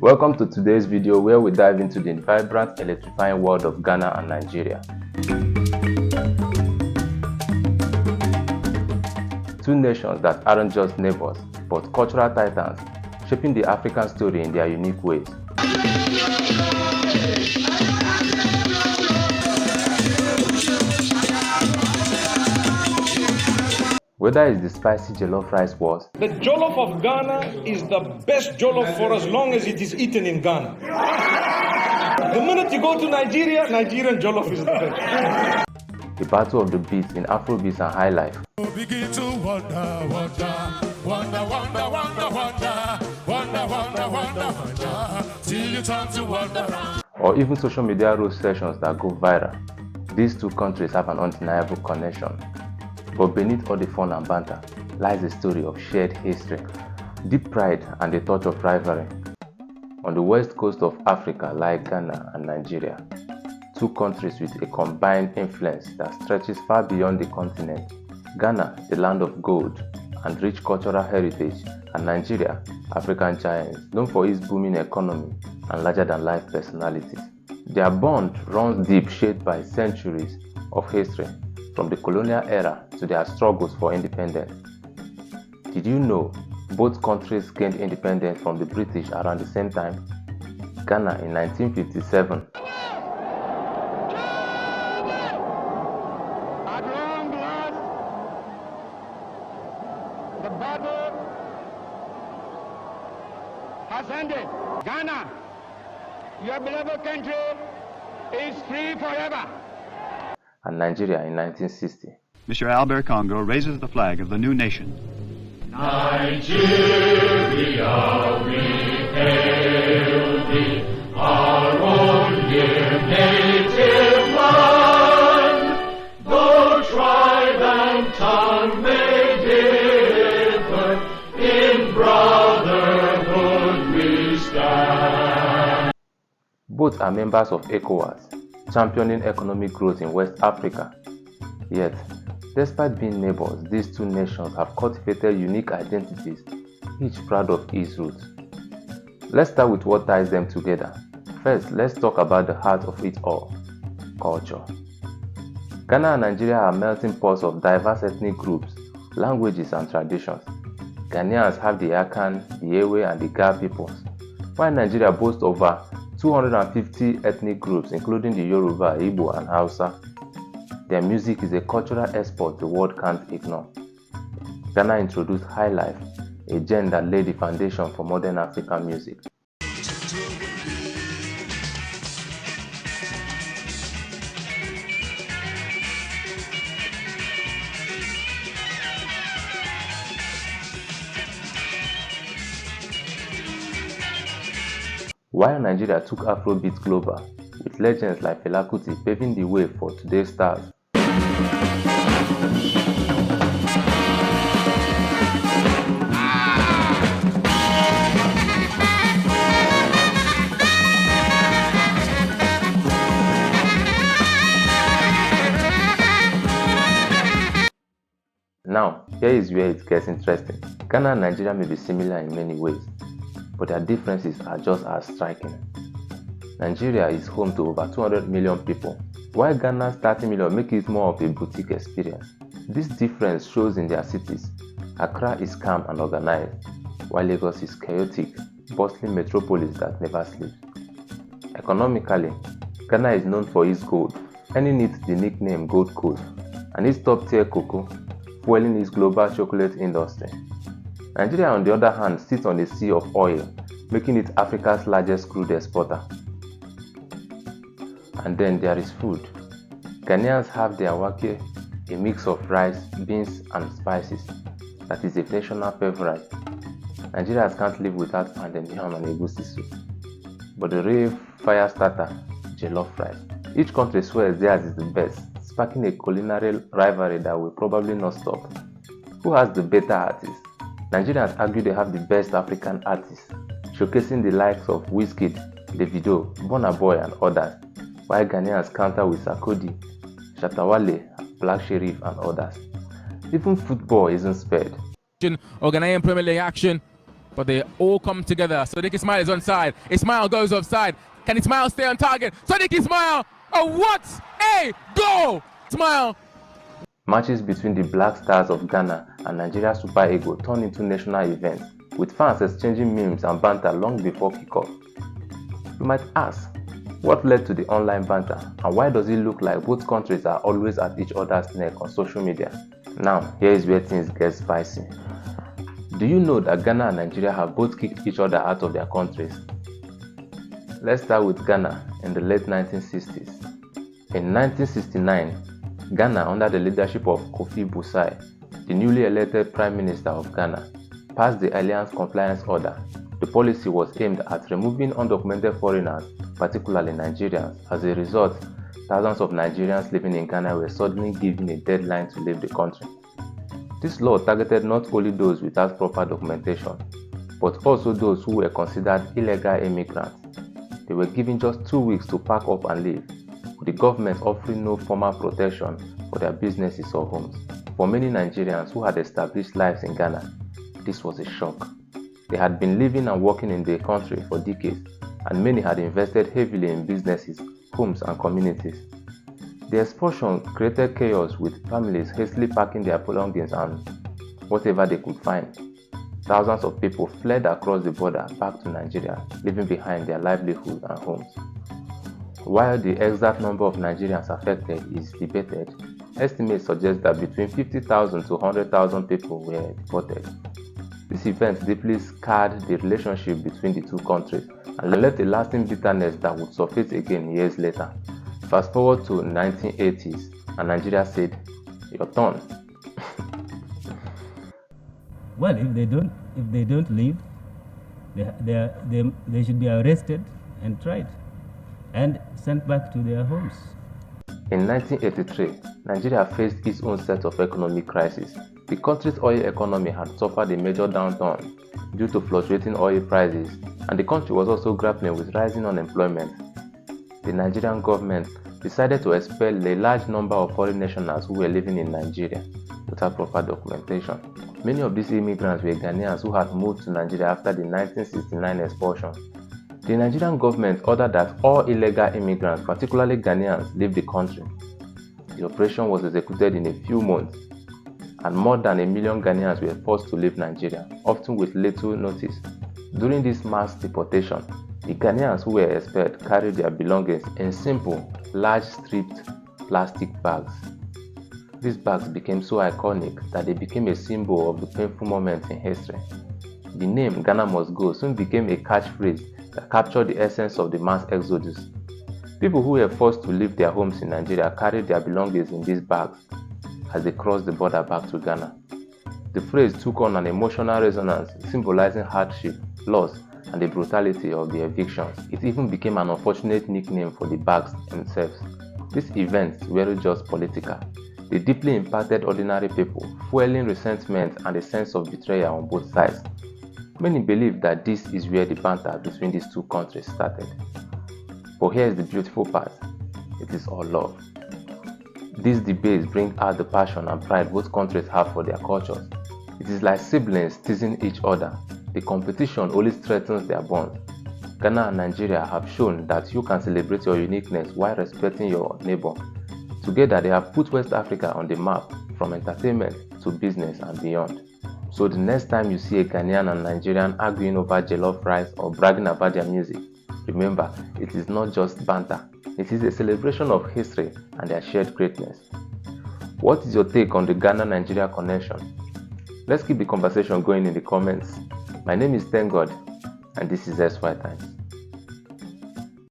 Welcome to today's video where we dive into the vibrant, electrifying world of Ghana and Nigeria. Two nations that aren't just neighbors, but cultural titans, shaping the African story in their unique ways. Whether it's the spicy jollof rice wars, the jollof of Ghana is the best jollof for as long as it is eaten in Ghana. The minute you go to Nigeria, Nigerian jollof is the best. The battle of the beats in Afrobeats and high life, Begin to wonder, till you turn to wonder. or even social media roast sessions that go viral. These two countries have an undeniable connection. But beneath all the fun and banter lies a story of shared history, deep pride, and a touch of rivalry. On the west coast of Africa lie Ghana and Nigeria, two countries with a combined influence that stretches far beyond the continent. Ghana, the land of gold and rich cultural heritage, and Nigeria, African giant, known for its booming economy and larger-than-life personalities. Their bond runs deep, shaped by centuries of history, from the colonial era to their struggles for independence. Did you know both countries gained independence from the British around the same time? Ghana in 1957. At long last, the battle has ended. Ghana, your beloved country, is free forever. And Nigeria in 1960. Mr. Albert Congo raises the flag of the new nation. Nigeria, we hail thee, our own dear native land. Though tribe and tongue may differ, in brotherhood we stand. Both are members of ECOWAS, championing economic growth in West Africa. Yet, despite being neighbors, these two nations have cultivated unique identities, each proud of its roots. Let's start with what ties them together. First, let's talk about the heart of it all: culture. Ghana and Nigeria are melting pots of diverse ethnic groups, languages, and traditions. Ghanaians have the Akan, the Ewe, and the Ga peoples, while Nigeria boasts over 250 ethnic groups, including the Yoruba, Igbo, and Hausa. Their music is a cultural export the world can't ignore. Ghana introduced high life, a genre that laid the foundation for modern African music. While Nigeria took Afrobeat global, with legends like Fela Kuti paving the way for today's stars. Now, here is where it gets interesting. Ghana and Nigeria may be similar in many ways, but their differences are just as striking. Nigeria is home to over 200 million people, while Ghana's 30 million make it more of a boutique experience. This difference shows in their cities. Accra is calm and organized, while Lagos is chaotic, bustling metropolis that never sleeps. Economically, Ghana is known for its gold, earning it the nickname Gold Coast, and its top-tier cocoa, fueling its global chocolate industry. Nigeria, on the other hand, sits on a sea of oil, making it Africa's largest crude exporter. And then there is food. Ghanaians have their wake, a mix of rice, beans, and spices that is a national favorite. Nigerians can't live without pounded yam and egusi soup. But the real fire starter, jollof rice. Each country swears theirs is the best, sparking a culinary rivalry that will probably not stop. Who has the better artists? Nigerians argue they have the best African artists, showcasing the likes of Wizkid, Davido, Burna Boy, and others, while Ghanaians counter with Sarkodie, Shatta Wale, Black Sherif, and others. Even football isn't spared. Or Ghanaian Premier League action but they all come together. Sadiq Ismail is onside. Ismail goes offside. Can Ismail stay on target? Sadiq Ismail! Oh, what a goal! Ismail! Matches between the Black Stars of Ghana and Nigeria Super Eagles turned into national events, with fans exchanging memes and banter long before kickoff. You might ask, what led to the online banter, and why does it look like both countries are always at each other's neck on social media? Now, here is where things get spicy. Do you know that Ghana and Nigeria have both kicked each other out of their countries? Let's start with Ghana in the late 1960s. In 1969, Ghana, under the leadership of Kofi Bousai, the newly elected Prime Minister of Ghana, passed the Alliance Compliance Order. The policy was aimed at removing undocumented foreigners, particularly Nigerians. As a result, thousands of Nigerians living in Ghana were suddenly given a deadline to leave the country. This law targeted not only those without proper documentation, but also those who were considered illegal immigrants. They were given just 2 weeks to pack up and leave, with the government offering no formal protection for their businesses or homes. For many Nigerians who had established lives in Ghana, this was a shock. They had been living and working in the country for decades, and many had invested heavily in businesses, homes, and communities. The expulsion created chaos, with families hastily packing their belongings and whatever they could find. Thousands of people fled across the border back to Nigeria, leaving behind their livelihood and homes. While the exact number of Nigerians affected is debated, estimates suggest that between 50,000 to 100,000 people were deported. This event deeply scarred the relationship between the two countries and left a lasting bitterness that would surface again years later. Fast forward to 1980s, and Nigeria said, "Your turn." Well, if they don't leave, they should be arrested and tried and sent back to their homes. In 1983, Nigeria faced its own set of economic crises. The country's oil economy had suffered a major downturn due to fluctuating oil prices, and the country was also grappling with rising unemployment. The Nigerian government decided to expel a large number of foreign nationals who were living in Nigeria without proper documentation. Many of these immigrants were Ghanaians who had moved to Nigeria after the 1969 expulsion. The Nigerian government ordered that all illegal immigrants, particularly Ghanaians, leave the country. The operation was executed in a few months, and more than 1 million Ghanaians were forced to leave Nigeria, often with little notice. During this mass deportation, the Ghanaians who were expelled carried their belongings in simple, large stripped plastic bags. These bags became so iconic that they became a symbol of the painful moments in history. The name "Ghana Must Go" soon became a catchphrase that captured the essence of the mass exodus. People who were forced to leave their homes in Nigeria carried their belongings in these bags as they crossed the border back to Ghana. The phrase took on an emotional resonance, symbolizing hardship, loss, and the brutality of the evictions. It even became an unfortunate nickname for the bags themselves. These events weren't just political. They deeply impacted ordinary people, fueling resentment and a sense of betrayal on both sides. Many believe that this is where the banter between these two countries started. But here's the beautiful part: it is all love. These debates bring out the passion and pride both countries have for their cultures. It is like siblings teasing each other. The competition only strengthens their bond. Ghana and Nigeria have shown that you can celebrate your uniqueness while respecting your neighbor. Together, they have put West Africa on the map, from entertainment to business and beyond. So the next time you see a Ghanaian and Nigerian arguing over jollof rice or bragging about their music, remember, it is not just banter. It is a celebration of history and their shared greatness. What is your take on the Ghana-Nigeria connection? Let's keep the conversation going in the comments. My name is Thank God, and this is SY Times.